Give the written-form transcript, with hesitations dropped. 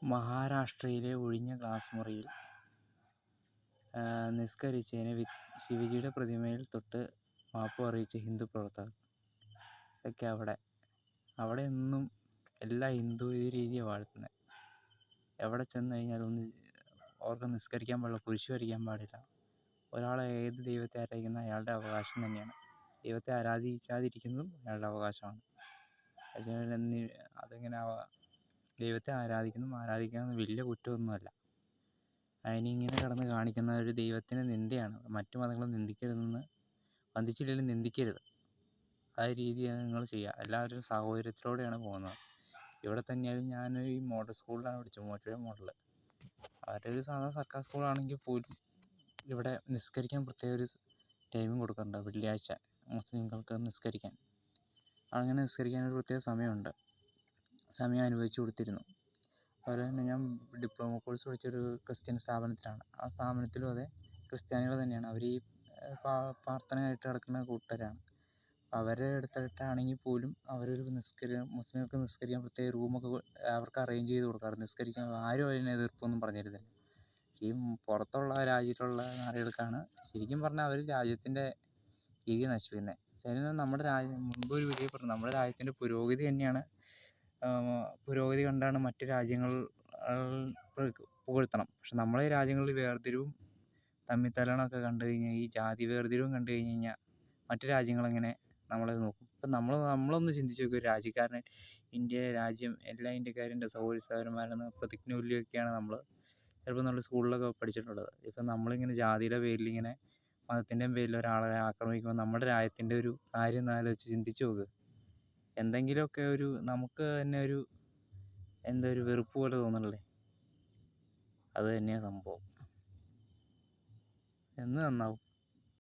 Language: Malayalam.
മഹാരാഷ്ട്രയിലെ ഒഴിഞ്ഞ ക്ലാസ് മുറിയിൽ നിസ്കരിച്ചതിന് ശിവജിയുടെ പ്രതിമയിൽ തൊട്ട് മാപ്പ് അറിയിച്ച ഹിന്ദു പ്രവർത്തകർ. ഇതൊക്കെ അവിടെ എന്നും എല്ലാ ഹിന്ദു രീതിയാണ് വാഴ്ത്തുന്നത്. എവിടെ ചെന്ന് കഴിഞ്ഞാലും അവർക്ക് നിസ്കരിക്കാൻ പാടില്ല, കുരിശ് വരയ്ക്കാൻ പാടില്ല. ഒരാളെ ഏത് ദൈവത്തെ ആരാധിക്കുന്ന അയാളുടെ അവകാശം തന്നെയാണ്. ദൈവത്തെ ആരാധിക്കാതിരിക്കുന്നതും അയാളുടെ അവകാശമാണ്. അതിങ്ങനെ ദൈവത്തെ ആരാധിക്കാനൊന്നും വലിയ കുറ്റമൊന്നുമല്ല. അതിനിങ്ങനെ കിടന്ന് കാണിക്കുന്ന ഒരു ദൈവത്തിന് നിന്ദയാണ്. മറ്റു മതങ്ങളും നിന്ദിക്കരുതെന്ന്, വന്ദിച്ചില്ലെങ്കിലും നിന്ദിക്കരുത്. ആ രീതിയാണ് നിങ്ങൾ ചെയ്യുക. എല്ലാവരും സഹോദര്യത്തിലൂടെയാണ് പോകുന്നത്. ഇവിടെ തന്നെയായാലും ഞാൻ ഈ മോഡൽ സ്കൂളിലാണ് പഠിച്ചത്, മൂവാറ്റുപുഴ മോഡൽ. അവരൊരു സാധാരണ സർക്കാർ സ്കൂളാണെങ്കിൽ പോലും ഇവിടെ നിസ്കരിക്കാൻ പ്രത്യേക ഒരു ടൈമും കൊടുക്കുന്നുണ്ട്. വെള്ളിയാഴ്ച മുസ്ലിങ്ങൾക്ക് നിസ്കരിക്കാൻ, അങ്ങനെ നിസ്കരിക്കാൻ ഒരു പ്രത്യേക സമയമുണ്ട്. സമയം അനുവദിച്ചു കൊടുത്തിരുന്നു. അതുപോലെ തന്നെ ഞാൻ ഡിപ്ലോമ കോഴ്സ് പഠിച്ചൊരു ക്രിസ്ത്യൻ സ്ഥാപനത്തിലാണ്. ആ സ്ഥാപനത്തിലും അതെ, ക്രിസ്ത്യാനികൾ തന്നെയാണ്. അവർ ഈ പ്രാർത്ഥനയായിട്ട് നടക്കുന്ന കൂട്ടരാണ്. അവരുടെ അടുത്തായിട്ടാണെങ്കിൽ പോലും അവരൊരു മുസ്ലിങ്ങൾക്ക് നിസ്കരിക്കാൻ പ്രത്യേക റൂമൊക്കെ അവർക്ക് അറേഞ്ച് ചെയ്ത് കൊടുക്കാറ്. നിസ്കരിക്കാൻ ആരും അതിന് എതിർപ്പൊന്നും പറഞ്ഞിരുന്നില്ല. ഈ പുറത്തുള്ള രാജ്യത്തുള്ള നാടുകൾക്കാണ് ശരിക്കും പറഞ്ഞാൽ അവർ രാജ്യത്തിൻ്റെ രീതി നശിപ്പിക്കുന്നത്. ശരിക്കും നമ്മുടെ രാജ്യം മുൻപ് ഒരു വീഡിയോ പറഞ്ഞു, നമ്മുടെ രാജ്യത്തിൻ്റെ പുരോഗതി തന്നെയാണ്, പുരോഗതി കണ്ടാണ് മറ്റു രാജ്യങ്ങൾ പുകഴ്ത്തണം. പക്ഷെ നമ്മളെ രാജ്യങ്ങളിൽ വേർതിരിവും തമ്മിത്തല്ലണമൊക്കെ കണ്ടു കഴിഞ്ഞാൽ, ഈ ജാതി വേർതിരിവും കണ്ടു കഴിഞ്ഞ് കഴിഞ്ഞാൽ മറ്റു രാജ്യങ്ങളെങ്ങനെ നമ്മളെ നോക്കും? ഇപ്പം നമ്മളൊന്ന് ചിന്തിച്ച് നോക്കും. ഒരു രാജ്യക്കാരനെ, ഇന്ത്യ രാജ്യം എല്ലാ ഇന്ത്യക്കാരും സഹോദരി സഹോദരന്മാരെന്ന് പ്രതിജ്ഞയൊക്കെയാണ് നമ്മൾ ചിലപ്പോൾ നമ്മൾ സ്കൂളിലൊക്കെ പഠിച്ചിട്ടുള്ളത്. ഇപ്പം നമ്മളിങ്ങനെ ജാതിയുടെ പേരിലിങ്ങനെ മതത്തിൻ്റെയും പേരിൽ ഒരാളെ ആക്രമിക്കുമ്പോൾ നമ്മുടെ രാജ്യത്തിൻ്റെ ഒരു കാര്യം ഒന്ന് ആലോചിച്ച് ചിന്തിച്ച് നോക്ക്. എന്തെങ്കിലുമൊക്കെ ഒരു നമുക്ക് തന്നെ ഒരു ഒരു വെറുപ്പ് പോലെ തോന്നണില്ലേ? അത് തന്നെയാണ് സംഭവം. എന്ന് നന്നാവും.